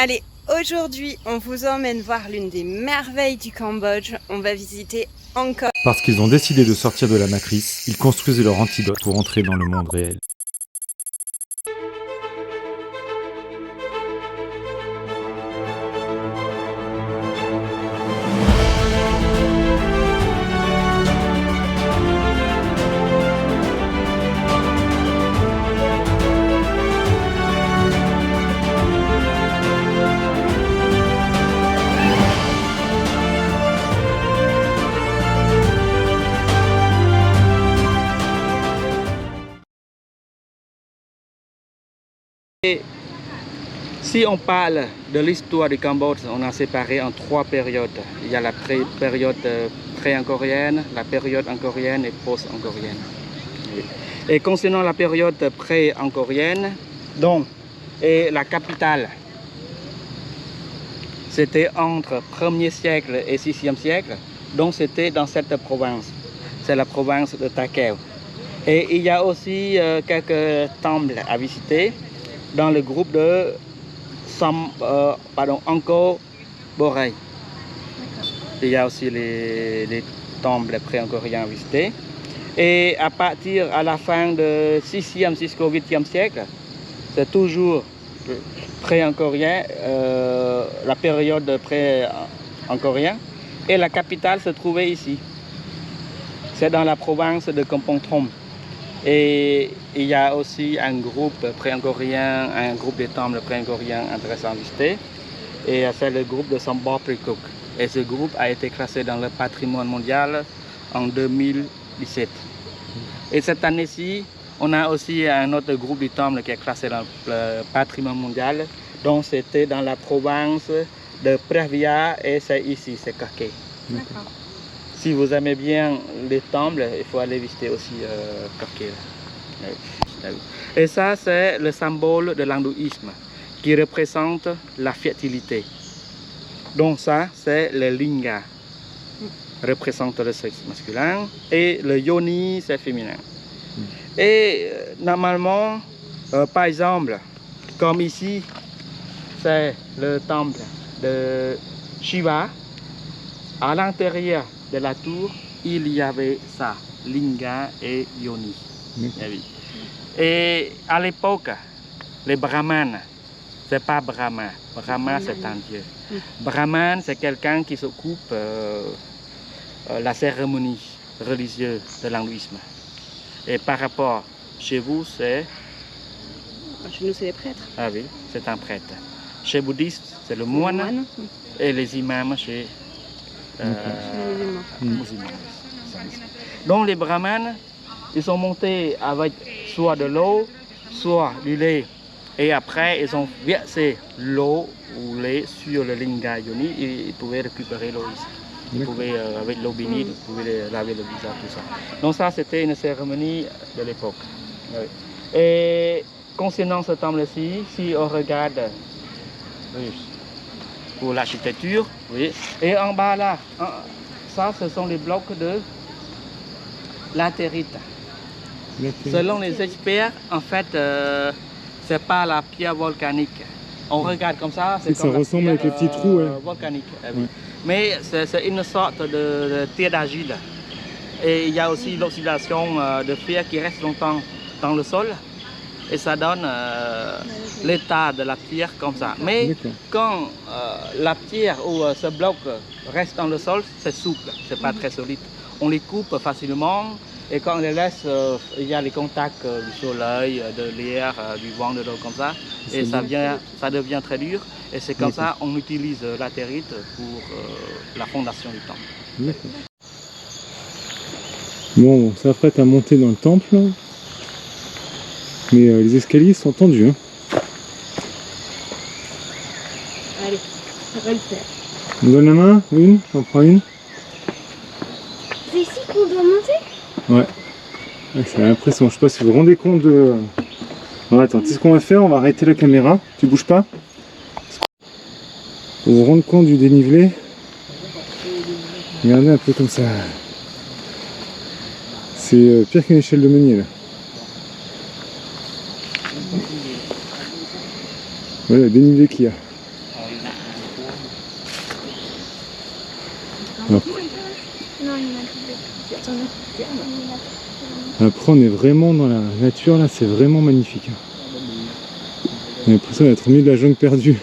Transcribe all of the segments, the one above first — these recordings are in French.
Allez, aujourd'hui, on vous emmène voir l'une des merveilles du Cambodge. On va visiter Angkor. Parce qu'ils ont décidé de sortir de la matrice, ils construisent leur antidote pour entrer dans le monde réel. Et si on parle de l'histoire du Cambodge, on a séparé en trois périodes. Il y a la période pré-angkorienne, la période angkorienne et post-angkorienne. Et concernant la période pré-angkorienne, donc, et la capitale, c'était entre 1er siècle et 6e siècle, donc c'était dans cette province. C'est la province de Ta Keo. Et il y a aussi quelques temples à visiter dans le groupe de Angkor Borei. Il y a aussi les temples pré-angkoriens à visiter. Et à partir à la fin du 6e jusqu'au 8e siècle, c'est toujours pré-angkorien, la période pré-angkorien. Et la capitale se trouvait ici. C'est dans la province de Kampong Thom. Et il y a aussi un groupe pré-angkorien, un groupe de temples pré-angkoriens intéressant à visiter. Et c'est le groupe de Sambor Prikuk. Et ce groupe a été classé dans le patrimoine mondial en 2017. Et cette année-ci, on a aussi un autre groupe de temples qui est classé dans le patrimoine mondial. Donc c'était dans la province de Pravia et c'est ici, c'est Kake. D'accord. Si vous aimez bien les temples, il faut aller visiter aussi Kake. Et ça, c'est le symbole de l'hindouisme qui représente la fertilité. Donc ça, c'est le linga, représente le sexe masculin, et le yoni, c'est féminin. Et normalement, par exemple, comme ici, c'est le temple de Shiva. À l'intérieur de la tour, il y avait ça, linga et yoni. Et à l'époque, les brahmanes, c'est pas Brahma. Brahma, c'est un dieu. Brahman, c'est quelqu'un qui s'occupe de la cérémonie religieuse de l'hindouisme. Et par rapport chez vous, c'est... Chez nous, c'est les prêtres. Ah oui, c'est un prêtre. Chez bouddhiste, c'est le moine. Et les imams chez musulmans. Donc les brahmanes, ils sont montés avec soit de l'eau, soit du lait. Et après, ils ont versé l'eau ou lait sur le linga yoni et ils pouvaient récupérer l'eau ici. Ils pouvaient, avec l'eau bénite, ils pouvaient laver le visage, tout ça. Donc ça, c'était une cérémonie de l'époque. Et concernant ce temple-ci, si on regarde pour l'architecture, oui. Et en bas là, ça, ce sont les blocs de latérite. Selon les experts, en fait, c'est pas la pierre volcanique. On regarde comme ça, c'est comme ça ressemble avec les petits trous, ouais. Volcanique. Oui. Mais c'est une sorte de terre d'argile. Et il y a aussi l'oxydation de fer qui reste longtemps dans le sol. Et ça donne l'état de la pierre comme ça. Mais quand la pierre ou ce bloc reste dans le sol, c'est souple, c'est pas très solide. On les coupe facilement et quand on les laisse, il y a les contacts du soleil, de l'air, du vent, de l'eau comme ça. Et ça devient très dur. Et c'est comme ça qu'on utilise la latérite pour la fondation du temple. Bon, on s'apprête à monter dans le temple. Mais les escaliers sont tendus. Hein. Allez, ça va le faire. On donne la main? Une? J'en prends une? C'est ici qu'on doit monter? Ouais. C'est l'impression. Je sais pas si vous vous rendez compte de... Bon, attends, tu sais ce qu'on va faire? On va arrêter la caméra. Tu bouges pas? Pour vous rendre compte du dénivelé. Regardez un peu comme ça. C'est pire qu'une échelle de meunier là. Voilà le dénivelé qu'il y a. Après, après, on est vraiment dans la nature là, c'est vraiment magnifique. On a l'impression d'être au milieu de la jungle perdue.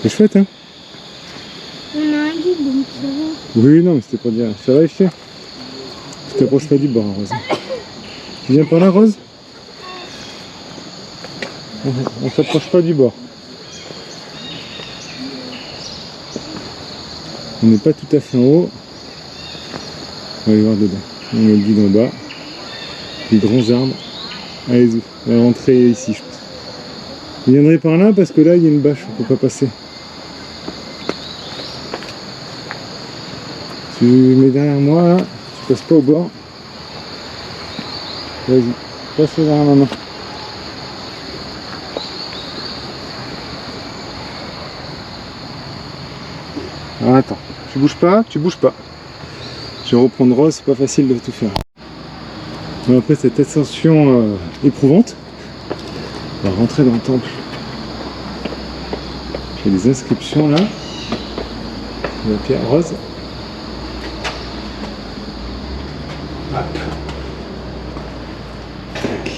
C'est chouette, hein? On a un guide, donc ça va. Oui, non, mais c'était pour dire. Ça va, Effie? Tu t'approches pas du bord, hein, Rose. Tu viens par là, Rose? On s'approche pas du bord. On n'est pas tout à fait en haut. On va aller voir dedans. On a le guide en bas. Les grands arbres. Allez-y, on va rentrer ici, je pense. Vous viendrez par là parce que là, il y a une bâche, on peut pas passer. Tu mets derrière moi, là. Tu passes pas au bord. Vas-y, passe derrière maman. Ah, attends, tu bouges pas, tu bouges pas. Je vais reprendre Rose, c'est pas facile de tout faire. Donc après cette ascension éprouvante, on va rentrer dans le temple. Il y a des inscriptions là. La pierre rose. Hop. Tac.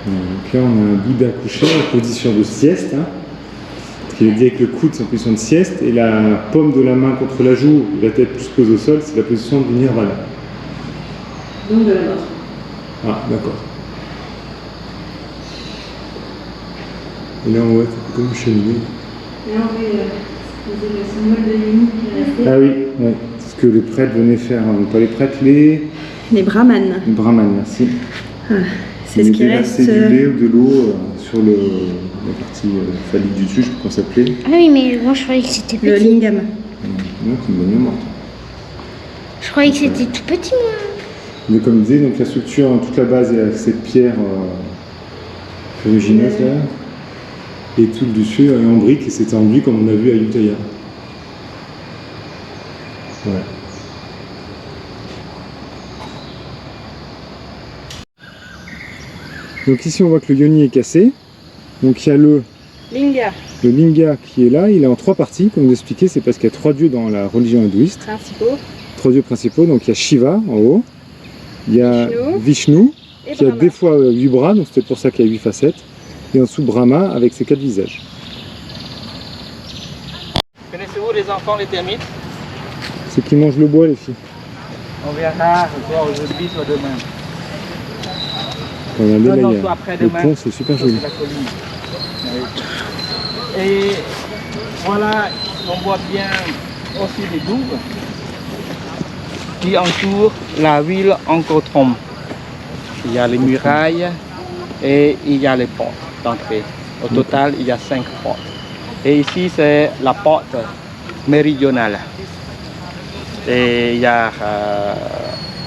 Donc là on a un Bouddha couché en position de sieste. Hein. Il est dit avec le coude, c'est en position de sieste, et la paume de la main contre la joue, la tête plus posée au sol, c'est la position du nirvana. Donc de la mort. Ah, d'accord. Et là on voit, c'est comme une cheminée. Et là on fait le symbole de Yoni qui est resté. Ah oui, ouais. C'est ce que les prêtres venaient faire, pas les prêtres, les brahmanes. brahmanes, merci. Ah, c'est ce qui reste. C'est du lait ou de l'eau sur la partie phallique du dessus, je sais pas comment ça s'appelait. Ah oui, mais moi je croyais que c'était petit. Le lingam. Non, c'est une bonne mémoire. Je croyais que c'était tout petit, moi. Mais comme je disais, donc la structure, toute la base est avec cette pierre ferrugineuse là, et tout le dessus est en briques, et c'est enduit comme on a vu à Ayutthaya. Voilà. Donc ici on voit que le yoni est cassé. Donc il y a le linga qui est là, il est en 3 parties, comme vous expliquez, c'est parce qu'il y a 3 dieux dans la religion hindouiste. Principaux. 3 dieux principaux, donc il y a Shiva en haut, il y a Vishnu Et qui a Brahma. des fois 8 bras, donc c'est pour ça qu'il y a 8 facettes, et en dessous Brahma avec ses 4 visages. Connaissez-vous les enfants, les termites? Ceux qui mangent le bois, les filles. On verra soit aujourd'hui, soit demain. Regardez là, Non, il y soit a le après-demain. pont, c'est super Ça, joli. c'est la colline. Oui. Et voilà, on voit bien aussi les douves qui entourent la ville Angkor Thom. Il y a les murailles et il y a les portes d'entrée. Au total, il y a 5 portes. Et ici, c'est la porte méridionale. Et il y a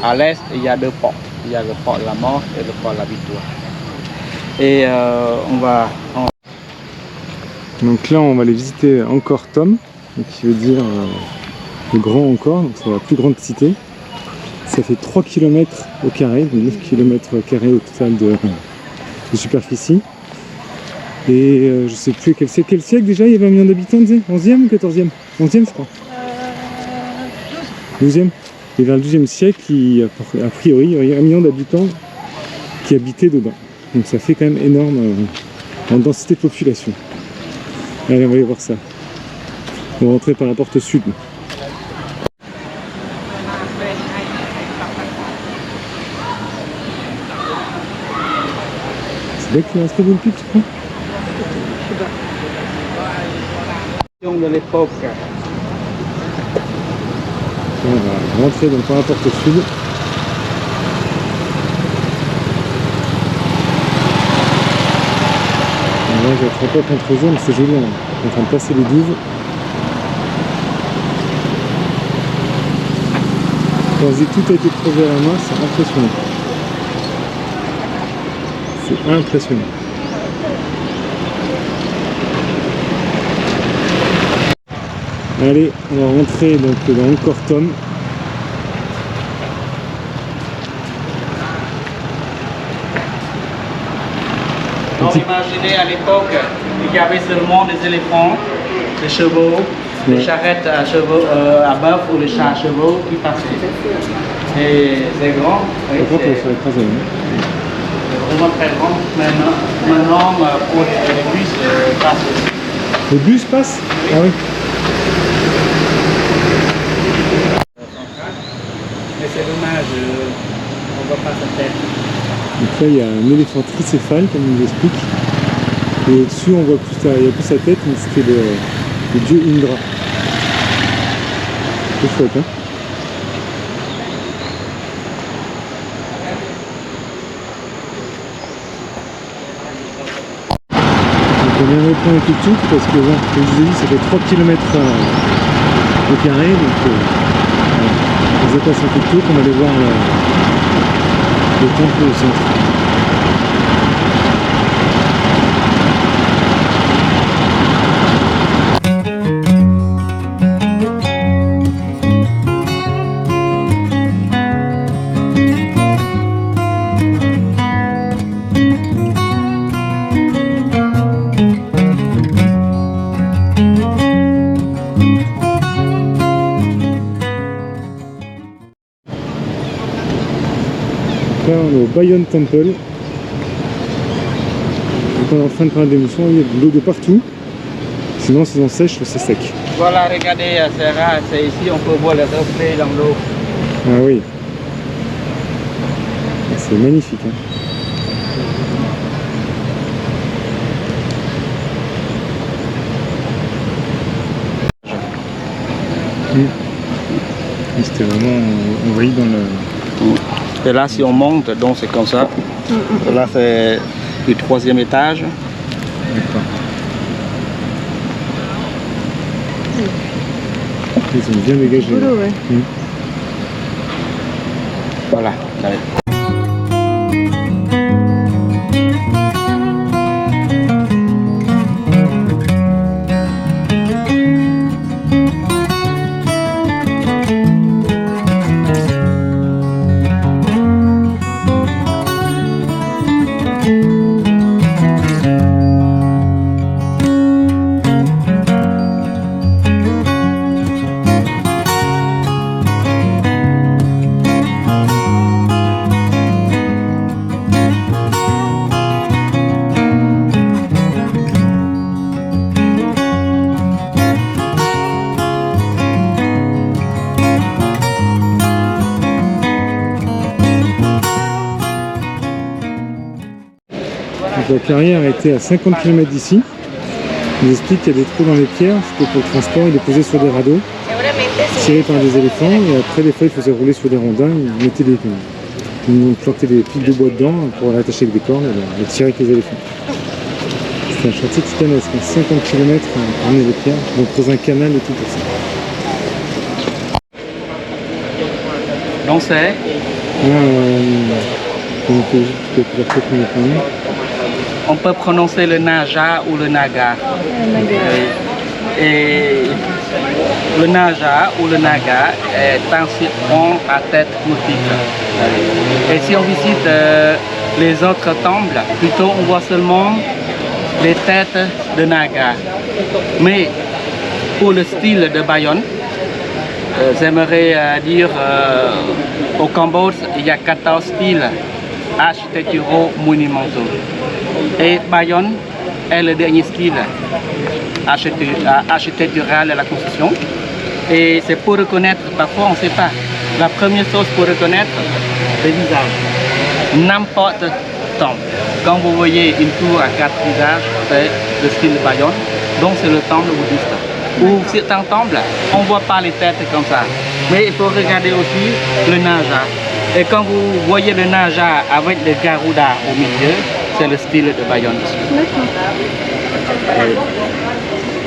à l'est, il y a 2 portes. Il y a le port de la mort et le port de la victoire. Et on va... Donc là, on va aller visiter Angkor Thom, qui veut dire le grand Angkor, donc c'est la plus grande cité. Ça fait 3 km au carré, donc 9 km carrés au total de superficie. Et je sais plus quel siècle déjà il y avait 1 million d'habitants, 11e ou 14e? 11e je crois. 12e. Et vers le 12e siècle, a priori, il y aurait 1 million d'habitants qui habitaient dedans. Donc ça fait quand même énorme en densité de population. Allez, on va aller voir ça. On va rentrer par la porte sud. C'est là qu'il y a un très beau pic, je crois. de l'époque. On va rentrer donc par la porte sud. Là, je ne vais pas contre eux, mais c'est joli. On est en train de passer les douves. Quand je dis tout a été crevé à la main, c'est impressionnant. C'est impressionnant. Allez, on va rentrer donc dans Angkor Thom. Donc imaginez à l'époque, il y avait seulement des éléphants, des chevaux, les charrettes à chevaux, à bœuf ou les chars à chevaux qui passaient. Et c'est grand. Oui, Par contre, c'est ça va écraser. vraiment très grand. Maintenant pour les bus, passent aussi. Le bus passe? Ah oui. Mais c'est dommage, on ne voit pas sa tête. Donc là, il y a un éléphant tricéphale, comme il nous explique. Et au-dessus, on voit plus il n'y a plus sa tête, mais c'était le dieu Indra. C'est chouette, hein? Donc on vient de reprendre le tuk-tuk parce que, bon, comme je vous ai dit, ça fait 3 km au carré. Donc on se déplace en tuk-tuk, on va aller voir le temple au centre. Là on est au Bayon Temple. Donc on est en train de prendre des moussons, il y a de l'eau de partout. Sinon saison sèche, c'est sec. Voilà, regardez, c'est rare, c'est ici, on peut voir les reflets dans l'eau. Ah oui. C'est magnifique. Hein. C'était vraiment envahi dans le... Et là, si on monte, donc c'est comme ça. Là, c'est le 3e étage. D'accord. Ils ont bien dégagé. Boulot, ouais. Voilà. Donc la carrière était à 50 km d'ici. Il explique qu'il y a des trous dans les pierres, c'était pour le transport, il est posé sur des radeaux, tiré par des éléphants, et après des fois il faisait rouler sur des rondins, il mettait ils plantaient des pics de bois dedans pour l'attacher avec des cordes et tirer avec les éléphants. C'était un chantier titanesque, 50 km à emmener les pierres, donc creuser un canal et tout pour ça. Donc c'est on peut prononcer le Naja ou le Naga. Et le Naja ou le Naga est un serpent à tête multiple. Et si on visite les autres temples, plutôt on voit seulement les têtes de Naga. Mais pour le style de Bayonne, j'aimerais dire au Cambodge, il y a 14 styles architecturaux monumentaux. Et Bayonne est le dernier style architectural de la construction. Et c'est pour reconnaître, parfois on ne sait pas, la première chose pour reconnaître, le visage. N'importe temple. Quand vous voyez une tour à 4 visages, c'est le style de Bayonne, donc c'est le temple bouddhiste. Ou certains temples, on ne voit pas les têtes comme ça. Mais il faut regarder aussi le Naja. Et quand vous voyez le Naja avec le Garuda au milieu, c'est le style de Bayonne aussi.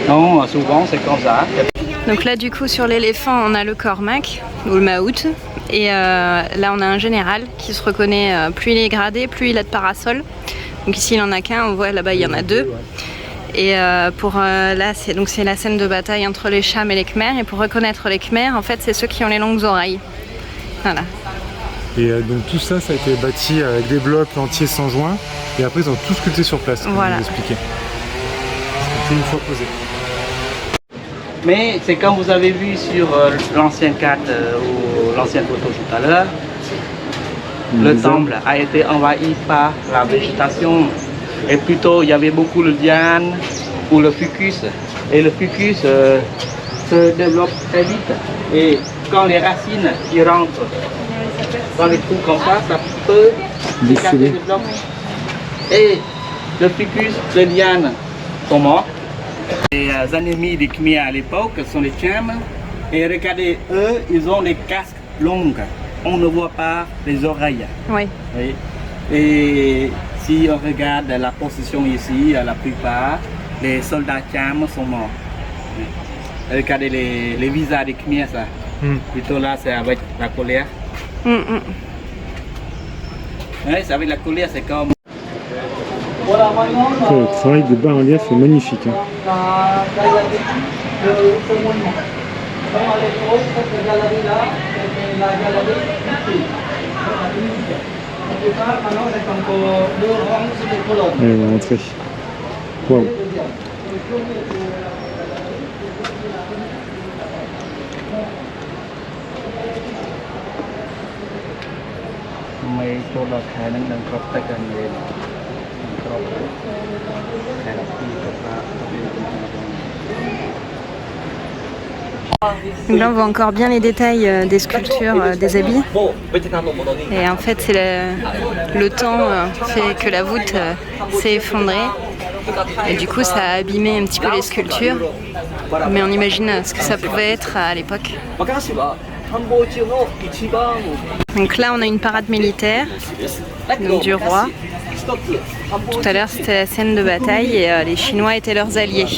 Non, souvent c'est comme ça. Donc là du coup sur l'éléphant on a le Cormac ou le Maout. Et là on a un général qui se reconnaît, plus il est gradé, plus il a de parasol. Donc ici il en a qu'un, on voit là-bas il y en a deux. Et là c'est la scène de bataille entre les Chams et les Khmers. Et pour reconnaître les Khmers, en fait c'est ceux qui ont les longues oreilles. Voilà. Et donc tout ça, ça a été bâti avec des blocs entiers sans joint. Et après ils ont tout sculpté sur place, comme voilà. vous expliquez. Sculpté une fois posé. Mais c'est comme vous avez vu sur l'ancienne carte ou l'ancienne photo tout à l'heure, le temple a été envahi par la végétation. Et plutôt, il y avait beaucoup de lianes ou le fucus. Et le fucus se développe très vite. Et quand les racines qui rentrent dans les trous comme ça peut écarter le bloc. Et le fucus, les lianes sont morts. Les ennemis des Khmer à l'époque sont les Chams. Et regardez, eux, ils ont des casques longues. On ne voit pas les oreilles. Oui. Oui. Et si on regarde la position ici, la plupart, les soldats Cham sont morts. Oui. Regardez les visages des Khmer, ça. Plutôt là, c'est avec la colère. Oui, c'est avec la colère, c'est comme... Le travail des bas-reliefs est magnifique. Hein. Allez, on va rentrer. Waouh. Donc là on voit encore bien les détails des sculptures, des habits. Et en fait c'est le temps fait que la voûte s'est effondrée. Et du coup ça a abîmé un petit peu les sculptures. Mais on imagine ce que ça pouvait être à l'époque. Donc là on a une parade militaire donc du roi. Tout à l'heure c'était la scène de bataille et les Chinois étaient leurs alliés.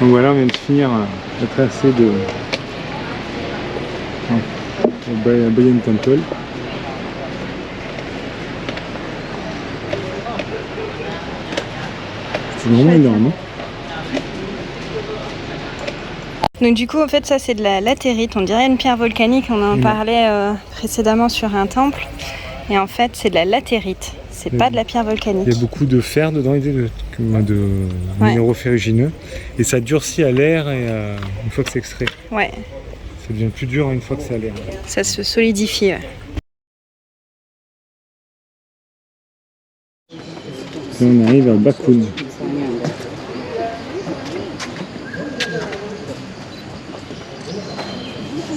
Donc voilà, on vient de finir la traversée de Bayon Temple. C'est vraiment énorme. Hein. Donc du coup en fait ça c'est de la latérite, on dirait une pierre volcanique, on en parlait précédemment sur un temple. Et en fait c'est de la latérite, c'est pas de la pierre volcanique. Il y a beaucoup de fer dedans, de minéraux ferrugineux. Et ça durcit à l'air et une fois que c'est extrait. Ouais. Ça devient plus dur une fois que c'est à l'air. Ça se solidifie. Ouais. Et on arrive à Bakun.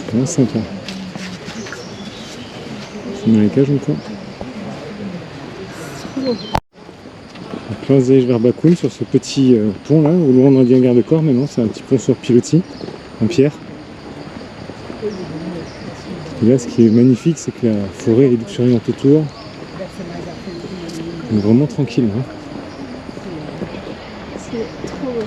C'est vraiment sympa. C'est marécage encore. Donc là on se dirige vers Bakun sur ce petit pont là, au loin on aurait dit un garde-corps, mais non, c'est un petit pont sur pilotis, en pierre. Et là ce qui est magnifique, c'est que la forêt est luxuriante autour. On est vraiment tranquille. Hein. C'est trop beau.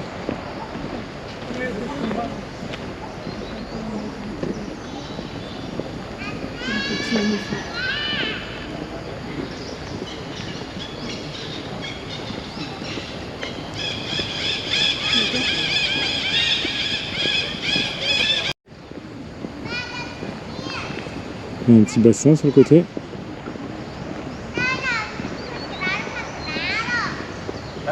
Il y a un petit bassin sur le côté. On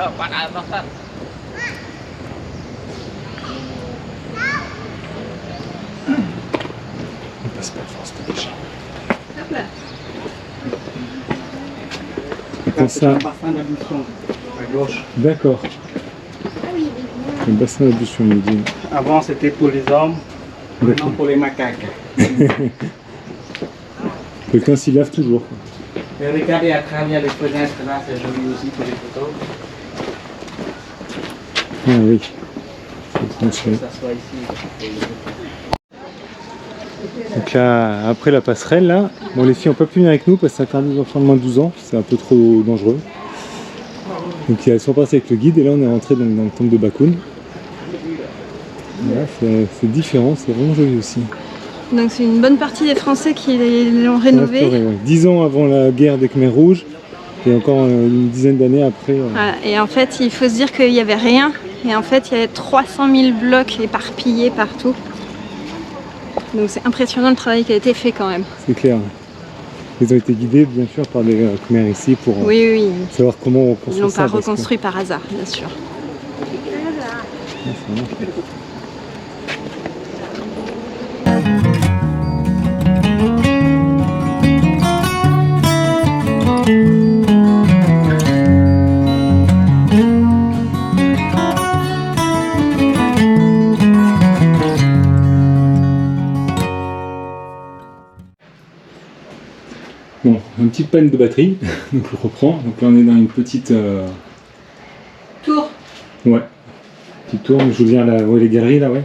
passe pas forcément déjà. Comme ça. Le bassin d'ablution à gauche. D'accord. Le bassin d'ablution, il me dit. Avant c'était pour les hommes, maintenant pour les macaques. Quelqu'un s'y lave toujours. Et regardez à travers les fenêtres là, c'est joli aussi pour les photos. Ah oui. Que ça soit ici. Donc là, après la passerelle là, bon les filles n'ont pas pu venir avec nous parce que c'est interdit aux enfants de moins de 12 ans, c'est un peu trop dangereux. Donc elles sont passées avec le guide et là on est rentré dans le temple de Bakun. Là c'est différent, c'est vraiment joli aussi. Donc c'est une bonne partie des Français qui l'ont rénové. Ouais, 10 ans avant la guerre des Khmers rouges et encore une dizaine d'années après. Voilà. Et en fait il faut se dire qu'il n'y avait rien et en fait il y avait 300 000 blocs éparpillés partout. Donc c'est impressionnant le travail qui a été fait quand même. C'est clair. Ils ont été guidés bien sûr par les Khmers ici pour oui. savoir comment on Ils construit l'ont ça. pas reconstruit par hasard, bien sûr. c'est vraiment chouette. Bon, une petite panne de batterie, donc je reprends. Donc là on est dans une petite Tour. ouais, petite tour. Je veux dire ouais, les galeries là, ouais,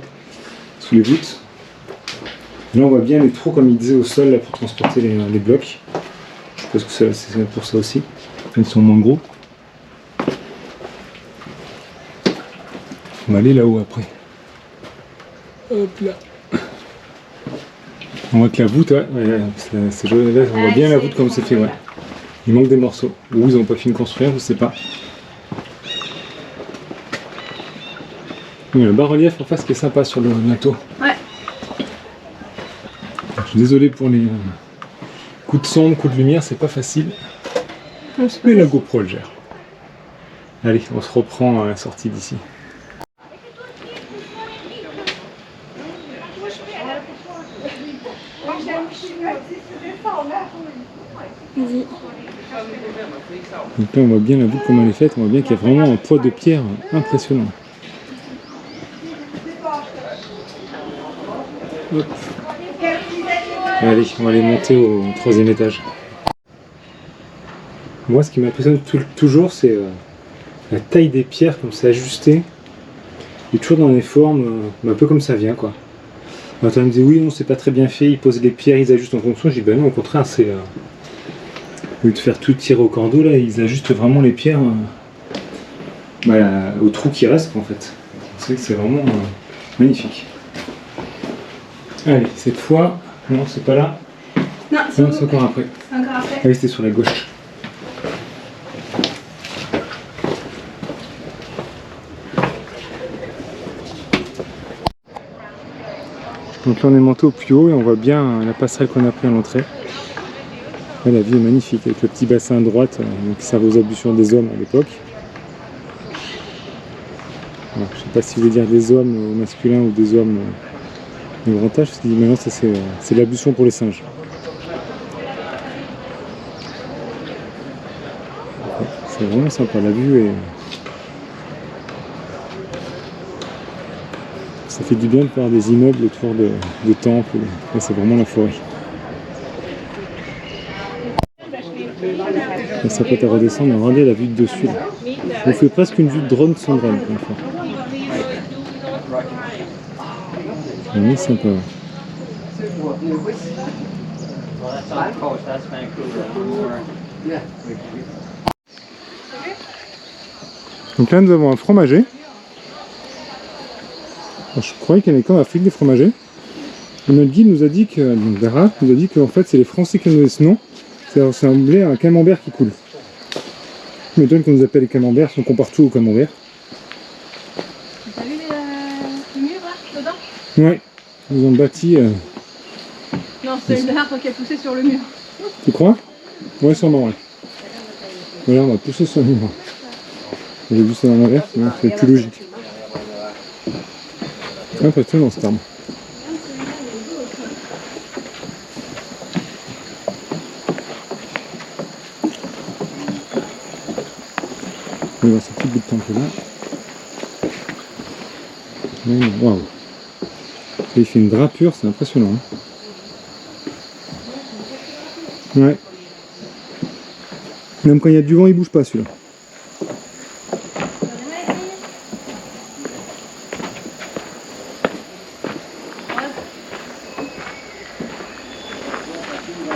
sous les voûtes. Là on voit bien les trous comme il disait au sol là, pour transporter les blocs. Je pense que c'est pour ça aussi. Ils sont moins gros. On va aller là-haut après. Hop là. On voit que la voûte, ouais, c'est joli. Là, on voit bien la voûte comme c'est fait, ouais. Il manque des morceaux. Ou ils n'ont pas fini de construire, je sais pas. Il y a le bas-relief en face qui est sympa sur le bateau. Ouais. Je suis désolé pour les coups de sombre, coups de lumière, c'est pas facile. Mais la GoPro le gère. Allez, on se reprend à la sortie d'ici. Vas-y. Donc là on voit bien la voûte comme elle est faite, on voit bien qu'il y a vraiment un poids de pierre impressionnant. Hop. Allez, on va aller monter au 3e étage. Moi ce qui m'impressionne toujours c'est la taille des pierres, comme c'est ajusté. Et toujours dans des formes un peu comme ça vient quoi. Alors, on me dit oui non c'est pas très bien fait, ils posent les pierres, ils ajustent en fonction. Je dis ben non au contraire c'est... Au lieu de faire tout tirer au cordeau, là, ils ajustent vraiment les pierres au trou qui reste en fait. C'est que c'est vraiment magnifique. Allez, cette fois, non, c'est pas là. Non, c'est encore après. C'est encore après. Allez, c'était sur la gauche. Donc là, on est monté au plus haut et on voit bien la passerelle qu'on a pris à l'entrée. Là, la vue est magnifique avec le petit bassin à droite qui servait aux ablutions des hommes à l'époque. Je ne sais pas si vous voulez dire des hommes au masculin ou des hommes au grand âge, parce que maintenant ça c'est l'ablution pour les singes. C'est vraiment sympa, la vue est... Ça fait du bien de voir des immeubles autour de temples, là c'est vraiment la forêt. Ça s'apprête à redescendre, regardez la vue de dessus. Là. On fait presque une vue de drone sans drone. C'est vraiment sympa. Donc là nous avons un fromager. Alors, je croyais qu'il y en avait comme Afrique des fromagers. Et notre guide nous a dit que, donc Dara nous a dit qu'en fait c'est les Français qui nous donné ce nom. Ça ressemblait à un camembert qui coule. Je m'étonne qu'on nous appelle les camemberts, on compare tout au camembert. T'as vu les murs là, dedans? Ouais, ils ont bâti... Non, c'est l'arbre qui a poussé sur le mur. Tu crois? Ouais, sûrement, ouais. Voilà, on va pousser sur le mur. J'ai vu ça dans l'envers, c'est plus logique. Impressionnant cet arbre. On va voir ce petit bout de temple là. Waouh! Il fait une drapure, c'est impressionnant. Hein. Ouais. Même quand il y a du vent, il bouge pas celui-là.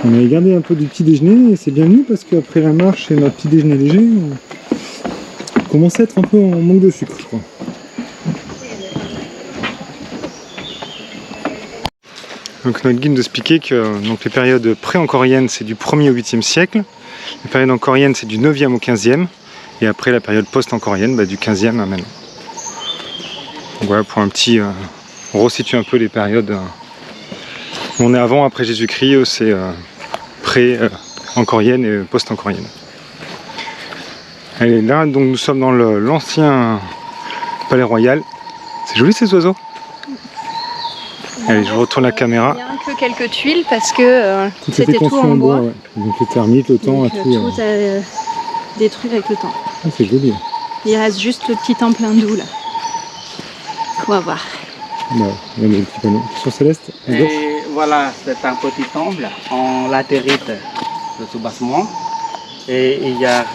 On avait gardé un peu du petit déjeuner et c'est bienvenu parce qu'après la marche et notre petit déjeuner léger, on commence à être un peu en manque de sucre, je crois. Donc notre guide nous expliquait que donc, les périodes pré-ancoriennes c'est du 1er au 8e siècle, les périodes ancoriennes c'est du 9e au 15e, et après la période post-ancorienne du 15e à maintenant. Donc voilà pour un petit... on resitue un peu les périodes. On est avant, après Jésus-Christ, c'est pré-ancorienne et post-ancorienne. Et là, donc nous sommes dans l'ancien palais royal, C'est joli ces oiseaux. Allez, je retourne la caméra. Il y a un peu quelques tuiles parce que c'était tout conçu en bois. ouais. Donc le thermite, le temps, Donc, a tout a détruit avec le temps. Ah, c'est joli. Il reste juste le petit temple hindou là. On va voir. Bah, il y a des petits panneaux. Sur Céleste, à gauche. Et voilà, c'est un petit temple en latérite de soubassement. Et il y a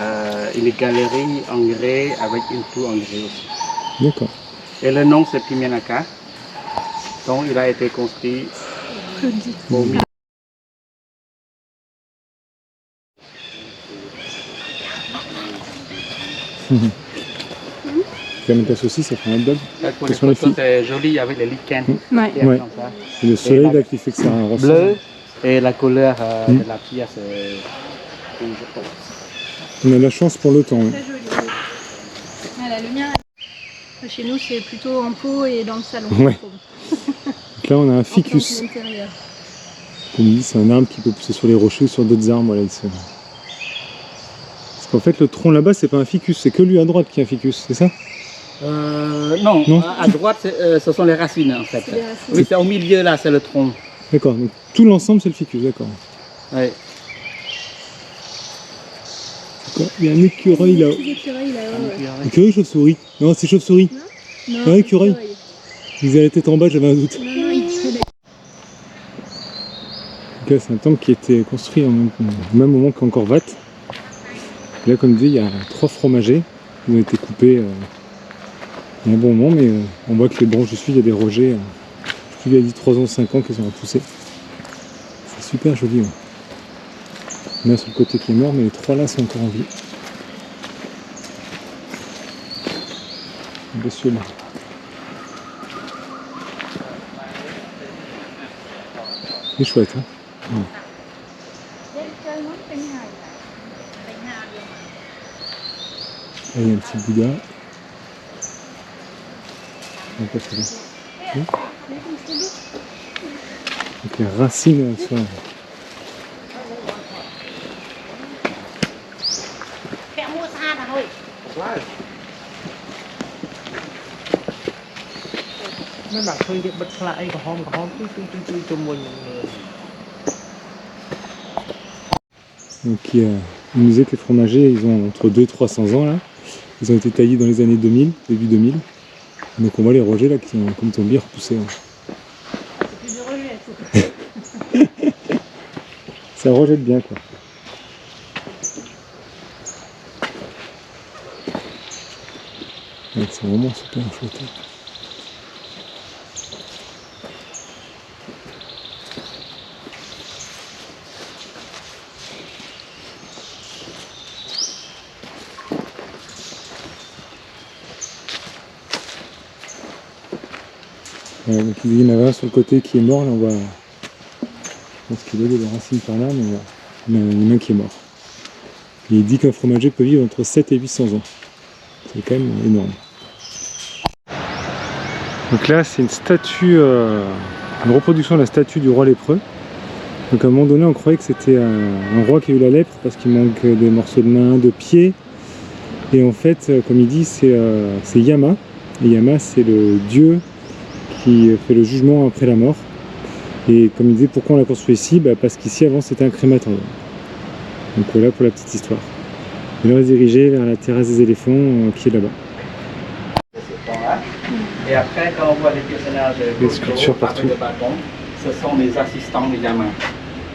une galerie en grès avec une tour en grès aussi. D'accord. Et le nom c'est Pimenaka. Donc il a été construit au milieu. Comme ta saucisse, ça fait un dog. Pour les photos, c'est joli avec les lichens. Ouais. Ouais. Comme ça. Et le soleil là qui fait que ça ressemble. Bleu et la couleur de la pierre c'est rouge. On a de la chance pour le temps. Hein. Très joli. Ah, la lumière, chez nous, c'est plutôt en pot et dans le salon. Ouais. Donc là, on a un ficus. Comme dit, c'est un arbre qui peut pousser sur les rochers ou sur d'autres arbres. Voilà, ici. Parce qu'en fait, le tronc là-bas, c'est pas un ficus, c'est que lui à droite qui est un ficus, c'est ça? Non, Non. à droite, ce sont les racines en fait. Les racines. Oui, c'est au milieu là, c'est le tronc. D'accord, donc tout l'ensemble, c'est le ficus, d'accord. Oui. Il y a un écureuil là-haut. Écureuil, chauve-souris. Non, c'est chauve-souris. Non, Ouais, écureuil. Ils avaient la tête en bas, j'avais un doute. Non, il Donc là, c'est un temple qui a été construit au même moment qu'Angkor Wat. Là, comme dit, il y a 3 fromagers qui ont été coupés il y a un bon moment, mais on voit que les branches dessus, il y a des rejets. Il y a dit 3 ans, 5 ans qu'ils ont repoussé. C'est super joli. Ouais. Là, sur le côté qui est mort, mais les 3 là sont encore en vie. Monsieur là. C'est chouette, hein. Ouais. Là, il y a un petit Bouddha. Donc, là, c'est là. Oui. Donc les racines sont... Donc il nous disait que les fromagers, ils ont entre 200 et 300 ans là. Ils ont été taillés dans les années 2000, début 2000. Donc on voit les rejets là qui ont comme ton bien repoussé. Ça rejette bien quoi. Ouais, c'est vraiment super chouette. Donc il y en a un sur le côté qui est mort, là on voit, je pense qu'il y a des racines par là, mais il y en a un qui est mort. Et il dit qu'un fromager peut vivre entre 7 et 800 ans. C'est quand même énorme. Donc là c'est une statue, une reproduction de la statue du roi lépreux. Donc à un moment donné on croyait que c'était un roi qui a eu la lèpre parce qu'il manque des morceaux de main, de pieds. Et en fait, comme il dit, c'est Yama. Et Yama c'est le dieu qui fait le jugement après la mort. Et comme il disait, pourquoi on l'a construit ici? Parce qu'ici avant c'était un crématorium. Donc voilà pour la petite histoire. Et là on va se diriger vers la terrasse des éléphants qui est là-bas. Et après, quand on voit les personnages des sculptures partout, de bâton, ce sont les assistants de Yama.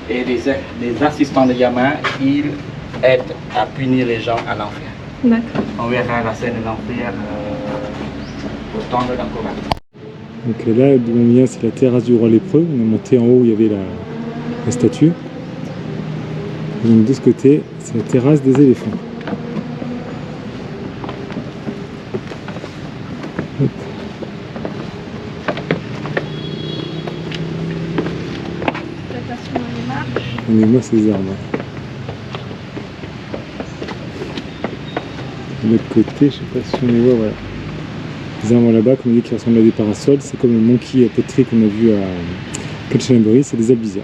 Et les assistants de Yama, ils aident à punir les gens à l'enfer. D'accord. On verra la scène de l'enfer au temple d'Angkor Wat. donc là d'où on vient, c'est la terrasse du roi lépreux. On est monté en haut où il y avait la statue. Et donc de ce côté, c'est la terrasse des éléphants. Hop. Regardez-moi ces arbres. De l'autre côté, je sais pas si on les voit, voilà. Les arbres là-bas, comme on dit, qui ressemblent à des parasols, c'est comme le monkey pottery qu'on a vu à Kanchanaburi, c'est des albizia.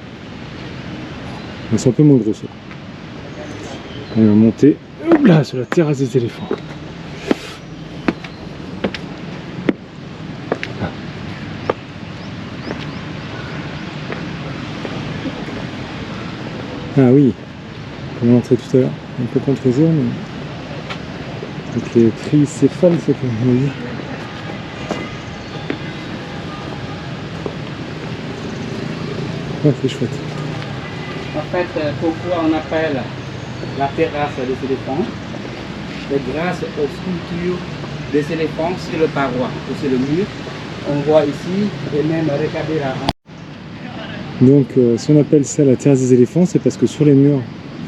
Ils sont un peu moins gros ça. On va monter là, sur la terrasse des éléphants. Ah oui, comme on entrait tout à l'heure, un peu contre-jour, mais avec les tricéphales, c'est comme on dit. Ouais, c'est chouette. En fait, pourquoi on appelle la terrasse des éléphants? C'est grâce aux sculptures des éléphants sur le paroi ou sur le mur. On voit ici, et même regardez là. Donc si on appelle ça la terrasse des éléphants, c'est parce que sur les murs,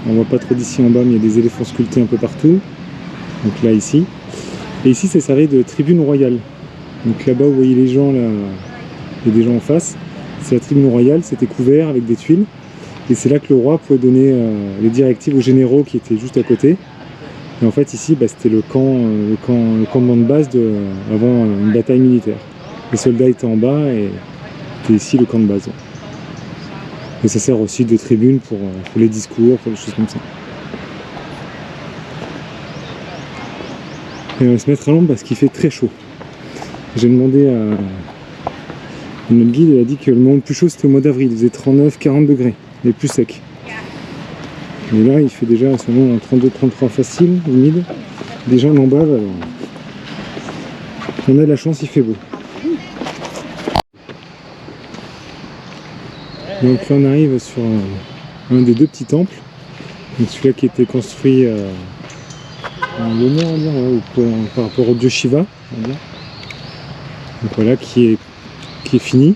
on voit pas trop d'ici en bas, mais il y a des éléphants sculptés un peu partout. Donc là, ici. Et ici, ça servait de tribune royale. Donc là-bas, vous voyez les gens, là, il y a des gens en face. C'est la tribune royale, c'était couvert avec des tuiles. Et c'est là que le roi pouvait donner les directives aux généraux qui étaient juste à côté. Et en fait, ici, bah, c'était le campement de base avant une bataille militaire. Les soldats étaient en bas et c'était ici le camp de base. Et ça sert aussi de tribune pour les discours, pour des choses comme ça. Et on va se mettre à l'ombre parce qu'il fait très chaud. J'ai demandé à notre guide, il a dit que le moment le plus chaud c'était au mois d'avril, il faisait 39-40 degrés, les plus secs. Mais là il fait déjà à ce moment 32-33 facile, humide. Déjà on en bave, alors on a de la chance, il fait beau. Donc là on arrive sur un des deux petits temples. Donc celui-là qui était construit en l'honneur, on va dire, par rapport au dieu Shiva, on va dire. Donc voilà, qui est fini,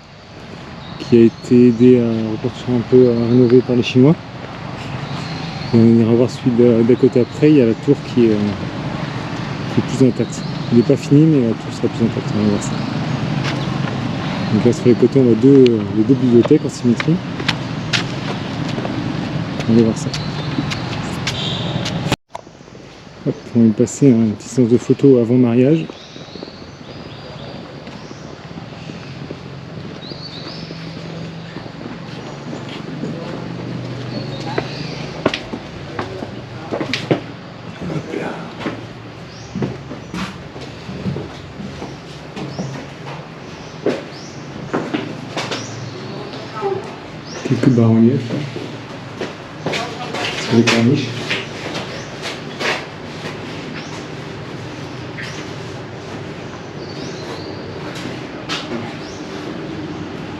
qui a été aidé à repartir un peu à rénover par les Chinois. Et on ira voir celui d'à côté après, il y a la tour qui est plus intacte. Il n'est pas fini, mais la tour sera plus intacte, on va voir ça. Donc là sur les côtés on a les deux bibliothèques en symétrie. On va voir ça. Hop, on va passer une petite séance de photos avant mariage. Quelques bas-reliefs sur les corniches.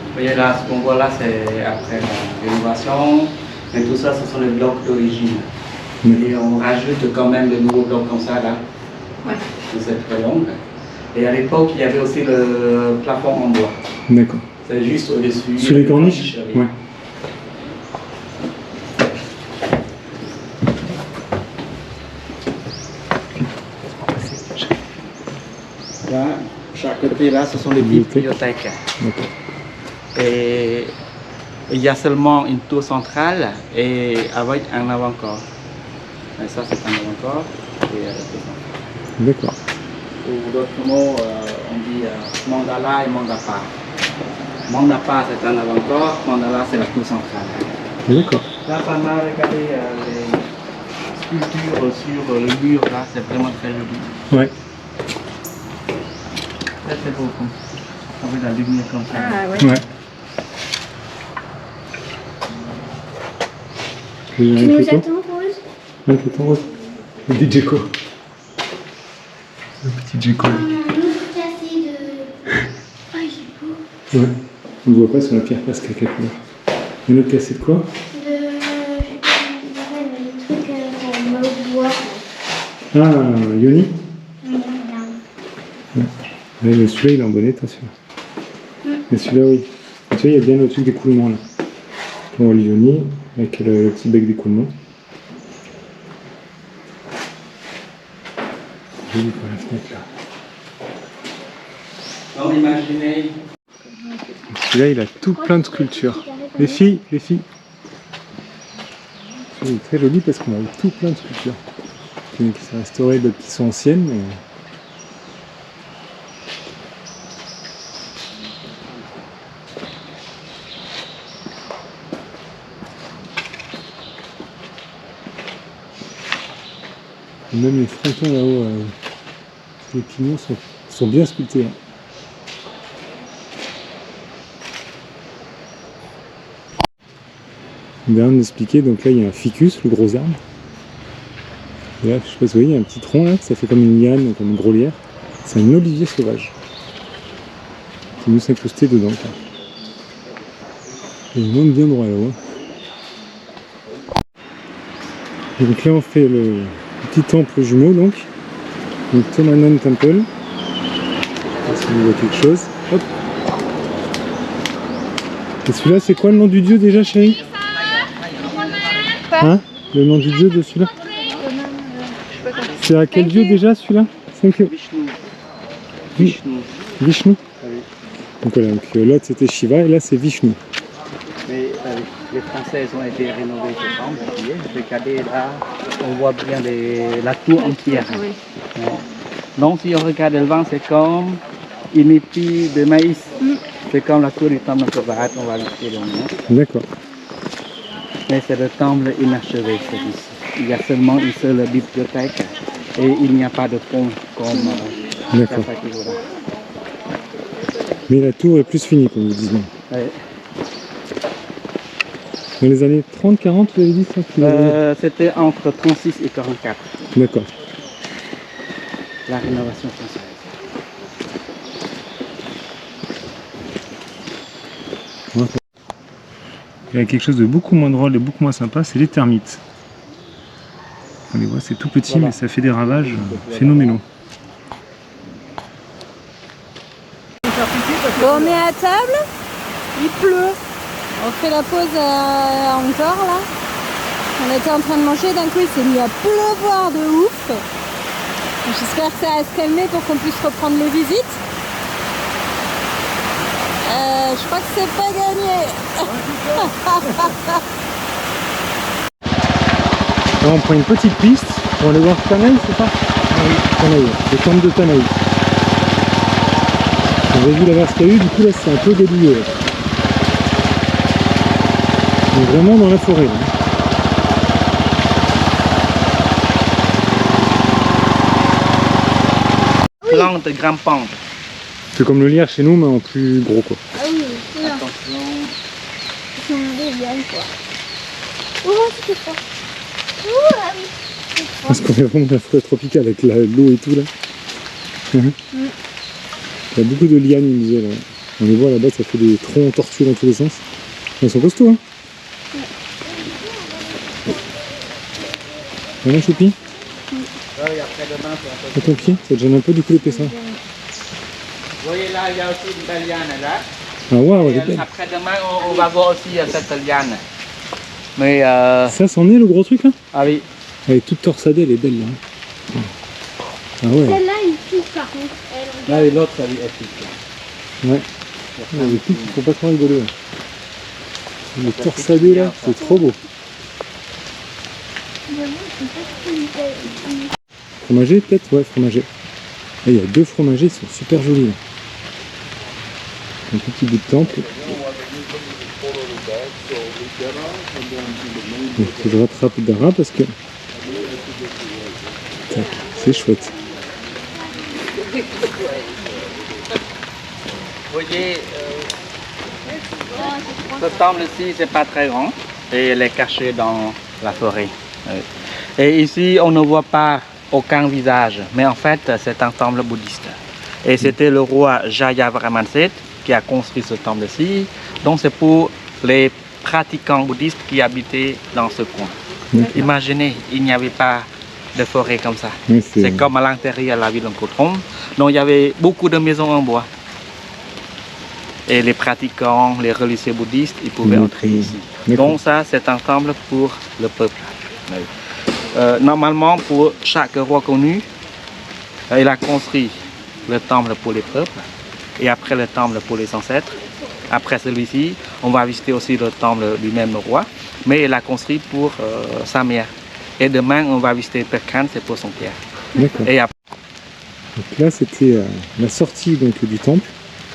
Vous voyez là, ce qu'on voit là, c'est après la rénovation. Mais tout ça, ce sont les blocs d'origine. Et on rajoute quand même de nouveaux blocs comme ça là, de cette longue. Et à l'époque, il y avait aussi le plafond en bois. D'accord. C'est juste au-dessus. Sur les corniches, oui. Ouais. Là, chaque côté là, ce sont les bibliothèques. Et il y a seulement une tour centrale et avec un avant-corps. Et ça, c'est un avant-corps. D'accord. Ou d'autres mots, on dit mandala et mandapa. Mandapa, c'est un avant-corps, mandala, c'est la tour centrale. D'accord. Là, pas mal, regardez les sculptures sur le mur, là, c'est vraiment très joli. Ouais. C'est beau, avec la lumière comme ça. Ah ouais. Ouais. Tu nous attends, Rose? Un petit rose. Le petit Djeko. Le petit Djeko. Nous casser de... Ah, j'ai beau. Ouais. On ne voit pas sur la pierre parce qu'elle a couleur. Une autre cassée de quoi? Je sais pas, le truc en mode bois. Ah, Yoni. Regarde. Ouais, mais celui-là il est en bon état celui-là. Mais celui-là oui. Tu vois, il y a bien le truc d'écoulement là. On voit le Yoni avec le petit bec d'écoulement. Joli par la fenêtre là. Donc imaginez. Celui-là il a tout plein de sculptures. Les filles. C'est très joli parce qu'on a tout plein de sculptures. Qui sont restaurées, d'autres qui sont anciennes. Mais... Même les frontons là-haut, les pignons sont bien sculptés. Hein. Bernard nous expliquait, donc là il y a un ficus, le gros arbre. Et là, je sais pas si vous voyez, il y a un petit tronc là, ça fait comme une liane, comme une grolière. C'est un olivier sauvage qui nous s'incrustait dedans. Quoi. Et il monte bien droit là-haut. Donc là on fait le petit temple jumeau donc Tomanon Temple. Est-ce qu'on voit quelque chose? Hop. Et celui-là c'est quoi le nom du dieu déjà chérie? Hein? Le nom du dieu de celui-là? C'est à quel dieu déjà celui-là? Vishnu. Vishnu. Ah oui. Donc voilà, l'autre c'était Shiva et là c'est Vishnu. Mais les Français ont été rénovés ce temple. Regardez là, on voit bien la tour entière. Oui. Ouais. Donc si on regarde devant, c'est comme une épi de maïs. C'est comme la tour du temple de Kovarat, on va visiter le nom. D'accord. Mais c'est le temple inachevé, celui-ci. Il y a seulement une seule bibliothèque et il n'y a pas de pont comme D'accord. Chapakura. Mais la tour est plus finie comme vous dites. Ouais. Dans les années 30, 40, vous avez dit ça? C'était entre 36 et 44, D'accord. la rénovation française. Il y a quelque chose de beaucoup moins drôle et beaucoup moins sympa, c'est les termites. On les voit, c'est tout petit, mais ça fait des ravages phénoménaux. Bon, on est à table, il pleut. On fait la pause encore là. On était en train de manger, d'un coup il s'est mis à pleuvoir de ouf. J'espère que ça va se calmer pour qu'on puisse reprendre les visites. Je crois que c'est pas gagné. Là, on prend une petite piste pour aller voir Tanaï, c'est ça? Oui, Tanaï, le temple de Tanaï. On avait vu la verse qu'il y a eu, du coup là c'est un peu délié. On est vraiment dans la forêt. Là. Plante grimpante. C'est comme le lierre chez nous, mais en plus gros quoi. Ah oui, c'est là. Attention. C'est des lianes quoi. Oh, c'était fort. Oh, ah oui. Parce qu'on est vraiment dans la forêt tropicale avec l'eau et tout là. Il y a beaucoup de lianes, il me disait là. On les voit là-bas, ça fait des troncs tortueux dans tous les sens. Ils sont costauds, hein. Voilà, Choupi, à ton pied, ça te gêne un peu du coup l'épaisseur. Vous voyez là, il y a aussi une belle liane là. Ah waouh, elle Et est belle. après-demain, on va voir aussi cette liane. Mais Ça, c'en est le gros truc là? ah oui, Elle est toute torsadée, elle est belle là. Ah ouais, Celle-là, il pique par contre. Elle, là et l'autre, ça lui est piqué. ouais. Les pics, ils font pas trop rigoler. Le torsadé là, c'est trop beau. Fromager peut-être? Ouais, fromager. Là, il y a deux fromagers, ils sont super jolis. Là. Un petit bout de temple. Donc, je rattrape Dara parce que tac, c'est chouette. Vous voyez, ce temple-ci, c'est pas très grand et elle est cachée dans la forêt. Et ici, on ne voit pas aucun visage, mais en fait, c'est un temple bouddhiste. Et c'était le roi Jayavarman-VII qui a construit ce temple-ci. Donc, c'est pour les pratiquants bouddhistes qui habitaient dans ce coin. Imaginez, il n'y avait pas de forêt comme ça. Ouais, c'est comme à l'intérieur de la ville de Kotrom. Donc, il y avait beaucoup de maisons en bois. Et les pratiquants, les religieux bouddhistes, ils pouvaient entrer ici. Donc ça, c'est un temple pour le peuple. Normalement, pour chaque roi connu, il a construit le temple pour les peuples et après le temple pour les ancêtres. Après celui-ci, on va visiter aussi le temple du même roi, mais il a construit pour sa mère. Et demain, on va visiter Perkan, c'est pour son père. D'accord. Et après... Donc là, c'était la sortie donc, du temple,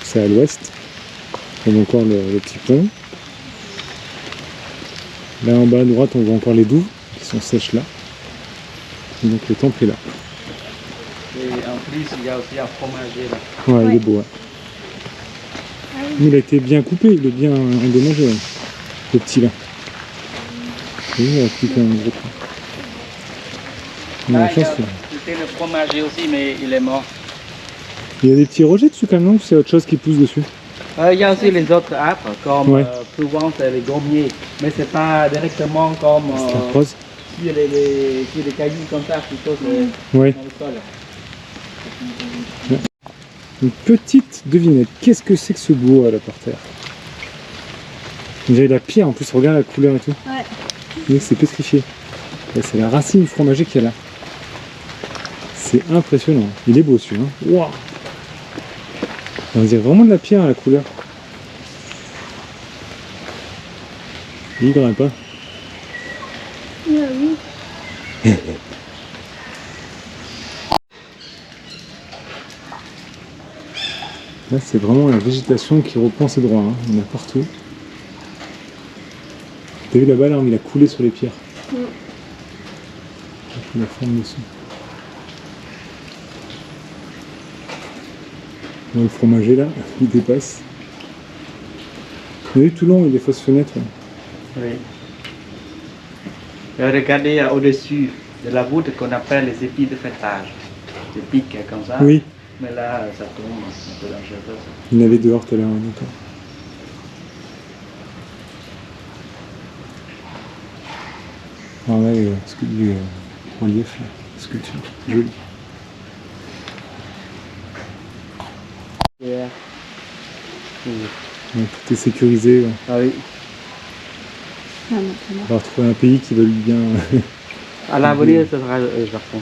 c'est à l'ouest. On a encore le petit pont. Là en bas à droite, on voit encore les douves qui sont sèches là. Et donc le temple est là. Et en plus, il y a aussi un fromager là. Ouais, il est beau. Ouais. Il a été bien coupé, il est bien endommagé, le petit là. Oui, il a pris quand même un gros coup. On a la chance. C'était le fromager aussi, mais il est mort. Il y a des petits rejets dessus quand même, non? Ou c'est autre chose qui pousse dessus? Il y a aussi les autres arbres, comme Ouais. souvent c'est les gommiers, mais c'est pas directement comme C'est la rose. sur les cailloux comme ça, plutôt c'est Ouais. dans le sol. Une petite devinette. Qu'est-ce que c'est que ce bois là par terre? On dirait de la pierre en plus, regarde la couleur et tout. Ouais. On dirait que c'est pétrifié. Et c'est la racine du fromager qu'il y a là. C'est impressionnant. Il est beau celui-là. Waouh! On dirait vraiment de la pierre à la couleur. Il grimpe pas. Oui. Là, c'est vraiment la végétation qui reprend ses droits. Hein. Il y en a partout. T'as vu là-bas, là, il a coulé sur les pierres. Mm. Il a pris la forme dessus. Là, le fromager, là, il dépasse. Vous avez vu, tout long, il y a des fausses fenêtres. Là. Oui. Et regardez au-dessus de la voûte qu'on appelle les épis de fêtage. Des pics comme ça. Oui, Mais là, ça tombe, c'est un peu dangereux. il y en avait dehors tout à l'heure, ouais, d'accord. Ah là, du relief, là, sculpture, joli. Yeah. Ouais, tout est sécurisé. Ouais. Ah oui. Ah, maintenant. On va retrouver un pays qui va lui bien. À l'avenir, ce sera le Japon.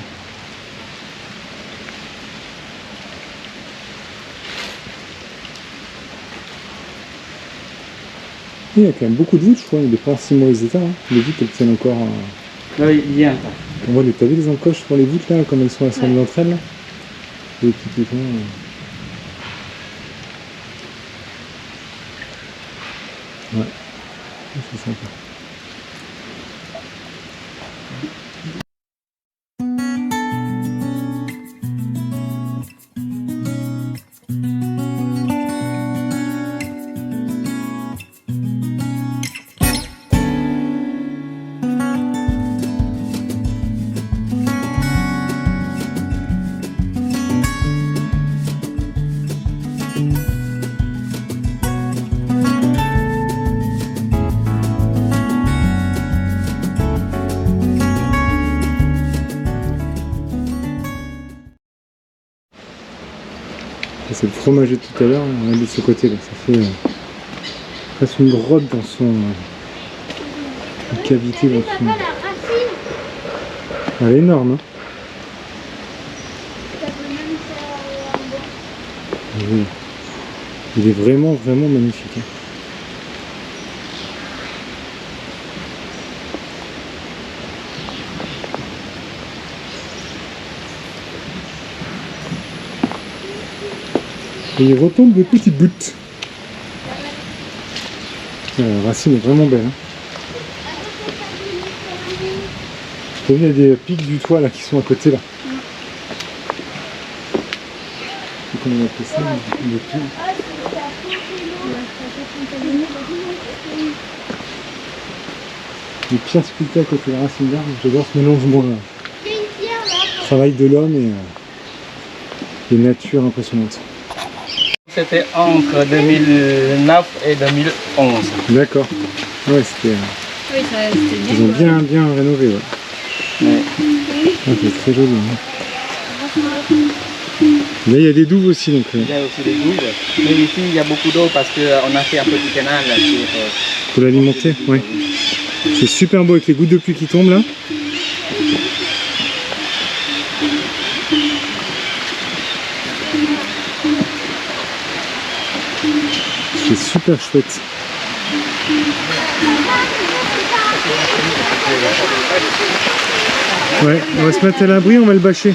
Il y a quand même beaucoup de voûtes, je crois. Il n'est pas en si mauvais état. Hein. Les voûtes, elles tiennent encore. Oui, bien. On voit t'as vu les encoches sur les voûtes là, comme elles sont assemblées entre elles là. Les petits piétons. Ouais, c'est sympa. C'est le fromager de tout à l'heure, on a de ce côté là, ça fait presque une grotte dans son une cavité dans son. La racine. Elle est énorme, hein. Ça peut même faire un bon. Oui. Il est vraiment vraiment magnifique. Hein. Et il retombe de petites gouttes. La racine est vraiment belle. Hein. Vous voyez, il y a des pics du toit là qui sont à côté là. Comment on appelle ça? Des pics. Des pierres sculptées à côté de la racine d'arbre. J'adore ce mélange travail de l'homme et nature impressionnante. C'était entre 2009 et 2011. D'accord. Ouais, c'était. Oui, c'était bien. Ils ont bien rénové. Ouais. Ouais. Ah, c'est très joli. Hein. Là, il y a des douves aussi. Donc, Il y a aussi des douves. Mais ici, il y a beaucoup d'eau parce qu'on a fait un petit canal pour l'alimenter. Ouais. C'est super beau avec les gouttes de pluie qui tombent là. C'est super chouette. Ouais, on va se mettre à l'abri, on va le bâcher.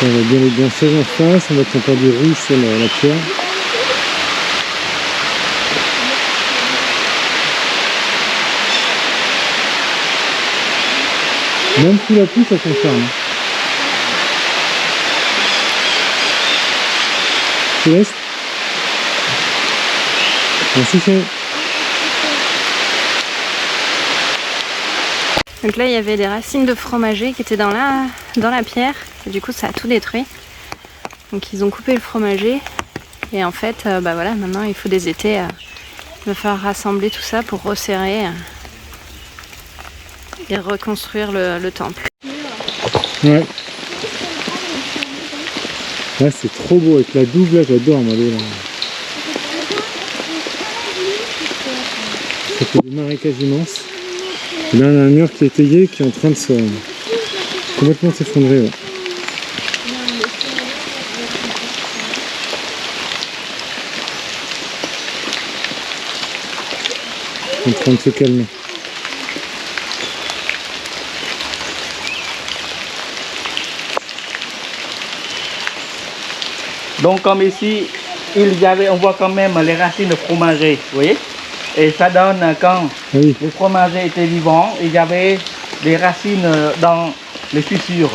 On va bien les blanchages en face, on va mettre encore du rouge sur la pierre. Même sous la pluie, ça confirme. Céleste? Merci chérie. Donc là il y avait des racines de fromager qui étaient dans la pierre et du coup ça a tout détruit. Donc ils ont coupé le fromager et en fait bah voilà, maintenant il faut des étés, il va falloir rassembler tout ça pour resserrer et reconstruire le temple. Ouais. Là c'est trop beau avec la double, là j'adore moi. Là. Ça fait des marécages immenses. Et là on a un mur qui est étayé qui est en train de se complètement s'effondrer. Ouais. En train de se calmer. Donc comme ici, on voit quand même les racines de fromager, vous voyez. Et ça donne quand Oui. les fromagers étaient vivants, il y avait des racines dans les fissures.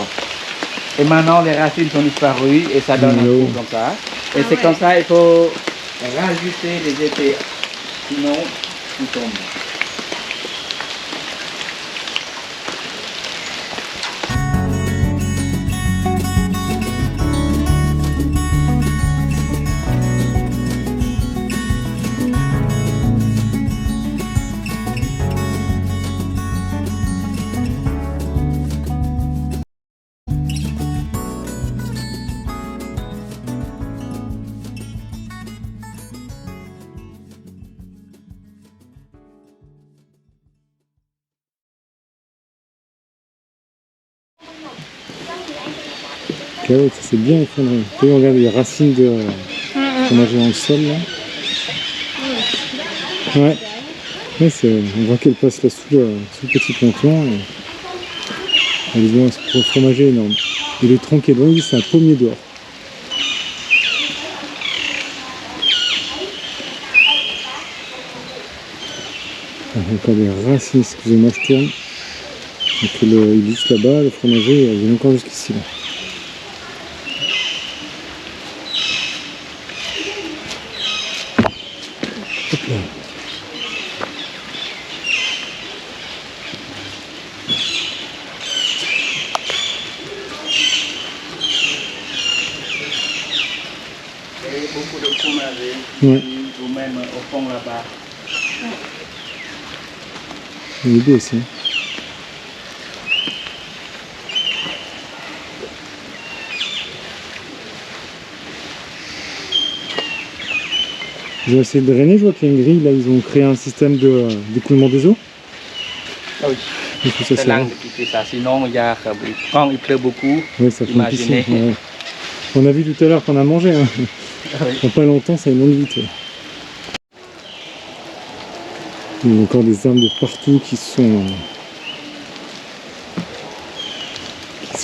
Et maintenant les racines sont disparues et ça donne un trou comme ça. Et c'est comme ça il faut rajouter les étés, sinon tout tombe. Ok, ouais, ça s'est bien effondré. Vous regarde les racines de fromager dans le sol là. Ouais. Ouais, on voit qu'elle passe là sous le petit ponton. Et ce fromager est énorme. Et le tronc qui est devant lui, c'est un pommier d'or. Encore des racines, excusez-moi, je tourne. Donc il glisse là-bas, le fromager, il vient encore jusqu'ici là. Hop là. Et beaucoup de fromager, Ouais. ou même au fond là-bas. Il est beau aussi. Ils ont essayé de drainer, je vois qu'il y a une grille, là ils ont créé un système d'écoulement des eaux. Ah oui. Ça, C'est l'angle qui fait ça, sinon quand il pleut beaucoup, ouais, ça fait imaginez. ouais. On a vu tout à l'heure qu'on a mangé, hein. Oui. En pas longtemps ça inonde vite. Ouais. Il y a encore des arbres de partout qui sont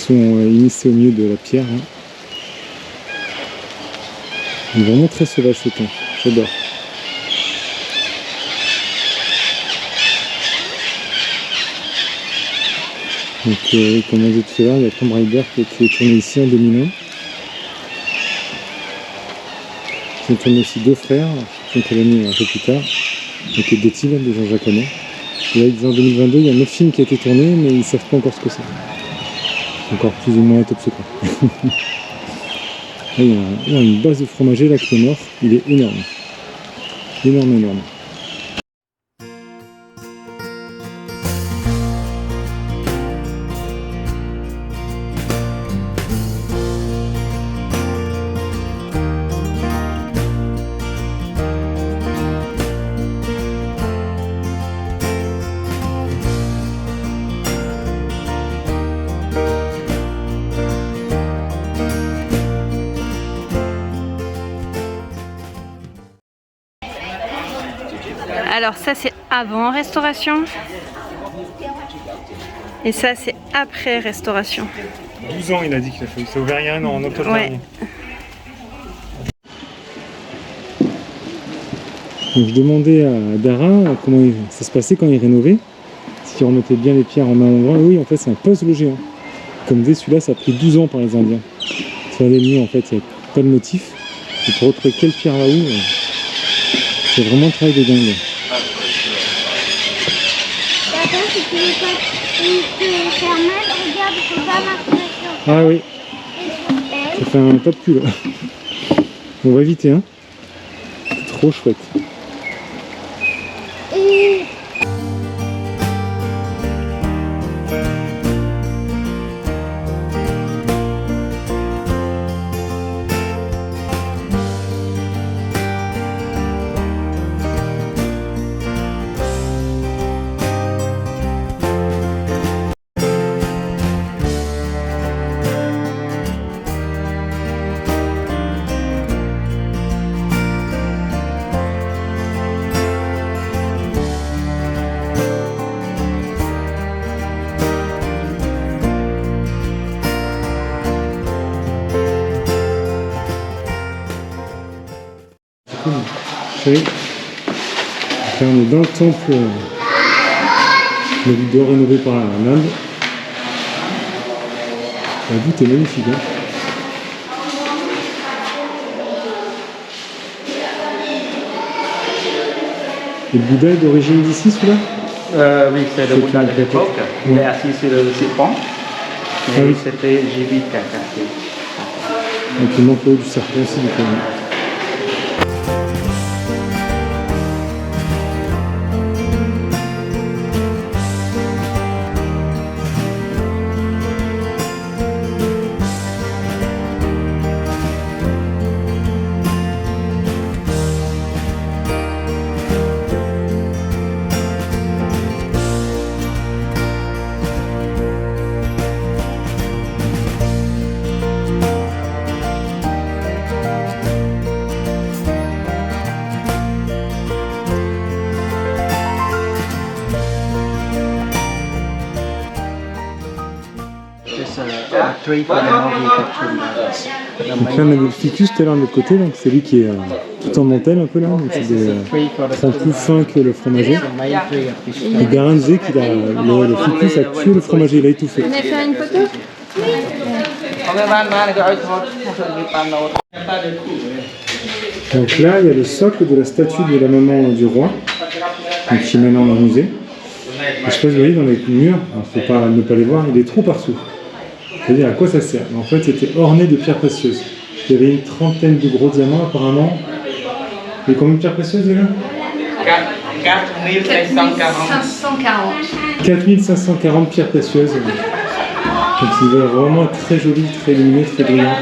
immiscés au milieu de la pierre. Hein. Il est vraiment très sauvage ce temps, j'adore. Donc comme on disait tout à l'heure, il y a Tomb Raider qui a été tourné ici en 2001. Ils ont tourné aussi Deux frères, qui ont été tournés un peu plus tard. Donc les Betty, là, de Jean-Jacques Hano. Et là, en 2022, il y a un autre film qui a été tourné, mais ils ne savent pas encore ce que c'est. C'est encore plus ou moins top secret. Là, il y a une base de fromager là qui est mort. Il est énorme. Énorme, énorme. Alors ça c'est avant restauration et ça c'est après restauration. 12 ans, il a dit qu'il a fait. Il s'est ouvert il y a un an, en octobre Ouais. dernier. Donc je demandais à Dara comment ça se passait quand il rénovait, s'il remettait bien les pierres en un endroit. Et oui, en fait, c'est un puzzle géant. Comme disait, celui-là, ça a pris 12 ans par les Indiens. Faire des murs, en fait, il n'y a pas de motif. Et pour retrouver quelle pierre va où, c'est vraiment un travail de dingue. Papa, si tu veux pas te faire mal, regarde, il faut pas marcher sur Ah oui, ça fait un tas de cul là. On va éviter, hein. C'est trop chouette. Et Oui. Là, on est dans le temple de Bouddha rénové par l'Inde. La voûte est magnifique. Hein. Et le Bouddha est d'origine d'ici, celui-là? Oui, c'est le Bouddha de l'époque. Il est assis sur le serpent. Ah oui. C'était Jivika. Donc il manque le haut du serpent aussi, du coup. Donc là on avait le ficus tout à l'heure de l'autre côté, donc c'est lui qui est tout en dentelle un peu là, donc c'est des troncs plus fins que le fromager. Et Garin disait qu'il a le ficus a tué le fromager, il a étouffé. On a fait une photo? Donc là il y a le socle de la statue de la maman du roi, donc qui est maintenant dans le musée. Et je sais pas si vous voyez dans les murs, il ne faut pas ne pas les voir, il y a des trous partout. C'est-à-dire à quoi ça sert? En fait c'était orné de pierres précieuses. Il y avait une trentaine de gros diamants apparemment. Et combien de pierres précieuses déjà? 4540. 4540 pierres précieuses. Donc c'est vraiment très joli, très lumineux, très brillant.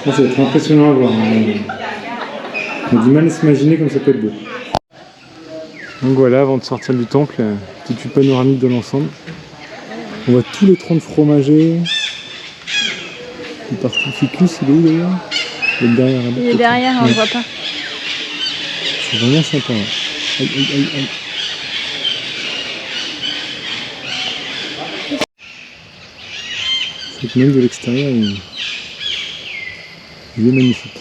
Ça va être impressionnant à voir. On a du mal à s'imaginer comme ça peut être beau. Donc voilà, avant de sortir du temple, petite vue panoramique de l'ensemble. On voit tout le tronc de fromager. Le parti ficus, il est où d'ailleurs? Il est derrière là-bas. Il est derrière, on ne Ouais. voit pas. C'est vraiment sympa. Ouais. Aïe, aïe, aïe, aïe. C'est que même de l'extérieur, il est magnifique.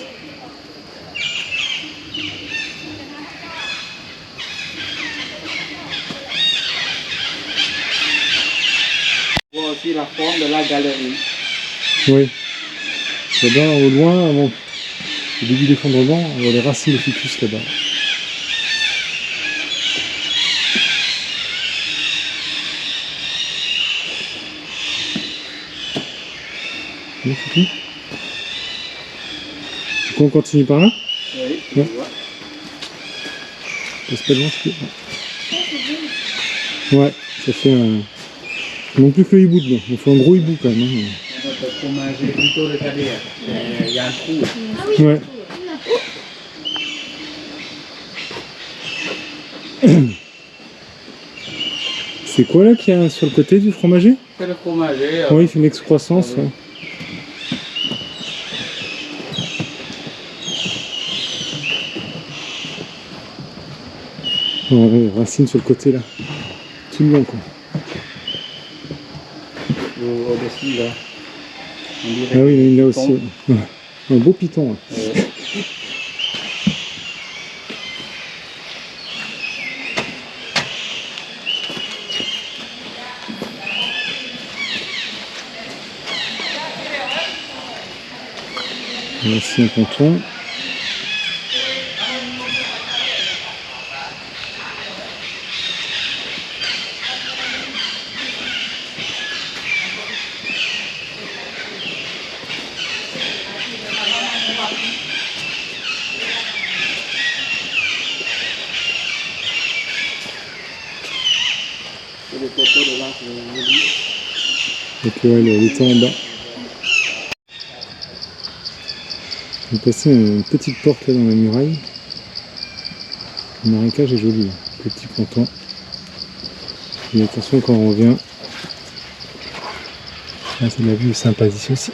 On voit aussi la forme de la galerie. Oui. Là-bas, au loin, avant le début de l'effondrement, on voit les racines de ficus là-bas. Du coup, on continue par là? Oui, Ouais. Passe pas devant, s'il te plaît. Ouais, ça fait un... Non plus que le hibou dedans, il faut un gros hibou quand même. Hein. notre fromager plutôt retardé. Il y a un trou. Ouais. C'est quoi là qu'il y a sur le côté du fromager? C'est le fromager. Oui, il fait une excroissance. Ouais. Ouais, racines sur le côté là. Tout le long quoi. au-dessus là. On dirait Ah oui, il y en a python. aussi. Un beau python. Hein. Il y a aussi un ponton. Et le poteau devant, c'est joli. Et puis ouais, l'étang en bas. On est passé une petite porte là dans la muraille. Le marécage est joli, là. Petit ponton. Mais attention quand on revient. Ah, c'est la vue sympa ici aussi.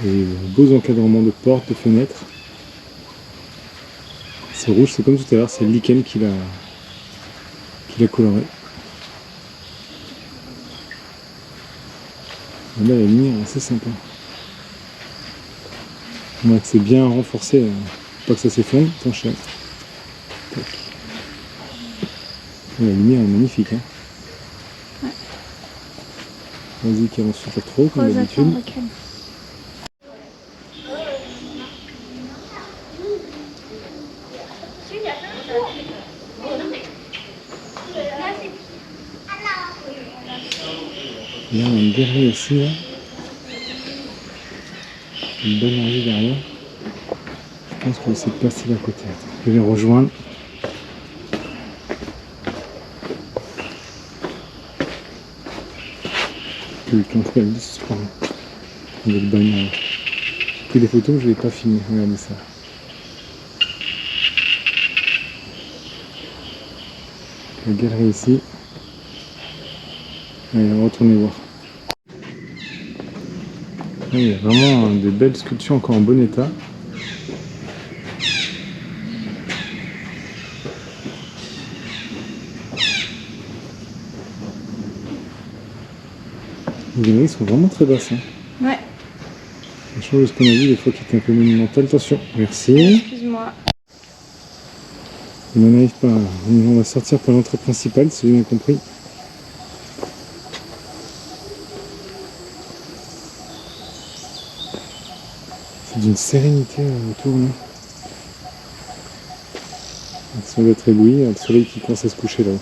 Et beaux encadrements de portes, de fenêtres. C'est rouge, c'est comme tout à l'heure, c'est le lichen qui l'a coloré. Et là, la lumière est assez sympa. Donc c'est bien renforcé, pour pas que ça s'effondre, tant cher. Tac. La lumière est magnifique. Hein. Ouais. Vas-y, qui avance pas trop, comme d'habitude. Il y a un guerrier aussi, là. Une bonne rangée derrière. Je pense qu'on va essayer de passer d'à côté. Je vais les rejoindre. Que le temps que la liste se prend. Il y a le bagnole. J'ai pris des photos, je ne vais pas filmer. Regardez ça. La galerie ici. Allez, on va retourner voir. Là, il y a vraiment des belles sculptures encore en bon état. Les galeries sont vraiment très basses. Hein. Ouais. Ça change de ce qu'on a vu des fois qui était un peu monumental. Attention, merci. Excuse-moi. On n'en arrive pas. On va sortir par l'entrée principale, si j'ai bien compris. C'est d'une sérénité autour là. Ça doit être ébloui, le soleil qui commence à se coucher là-haut.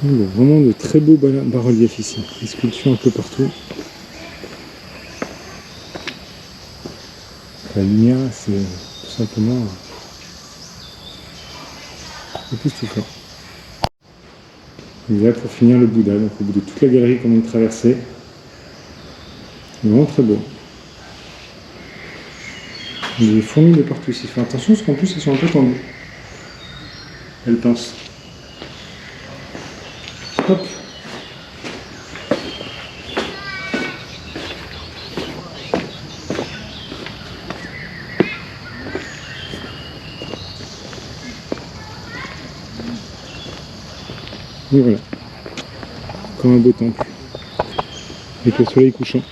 Il y a vraiment de très beaux bas-reliefs ici, des sculptures un peu partout. La lumière, c'est tout simplement époustouflant. Et là, pour finir, le Bouddha, donc au bout de toute la galerie qu'on vient de traverser. C'est vraiment très beau. Il y a des fourmis de partout ici. Fais attention parce qu'en plus elles sont un peu tendues. Elles pincent. Hop. Et voilà. Comme un beau temple. Avec le soleil couchant.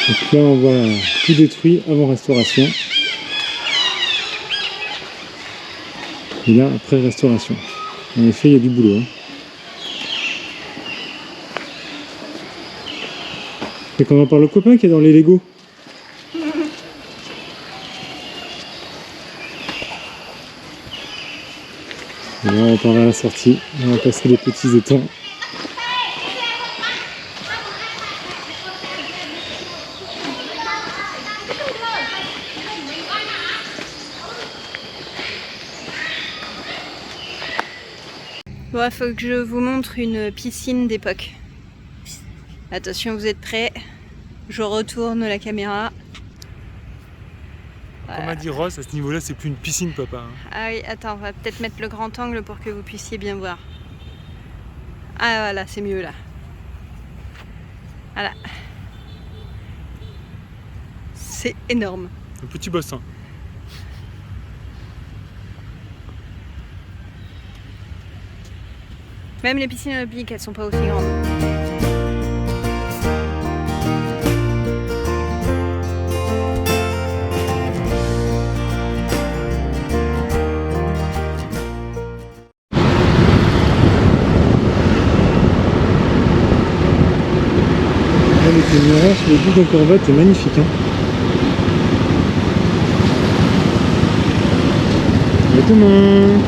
Donc là on voit tout détruit avant restauration. Et là après restauration. En effet il y a du boulot. Hein. Et quand on en parle au copain qui est dans les Lego. Et là on part vers la sortie. On va passer les petits étangs. Bon, il faut que je vous montre une piscine d'époque. Attention, vous êtes prêts? Je retourne la caméra. Comme a dit Ross, à ce niveau-là, c'est plus une piscine, papa. Hein. Ah oui, attends, on va peut-être mettre le grand angle pour que vous puissiez bien voir. Ah voilà, c'est mieux là. Voilà. C'est énorme. Un petit bassin. Même les piscines olympiques, elles sont pas aussi grandes. Avec le mirage sur le bout d'Angkor-Wat, c'est magnifique. Hein. À demain.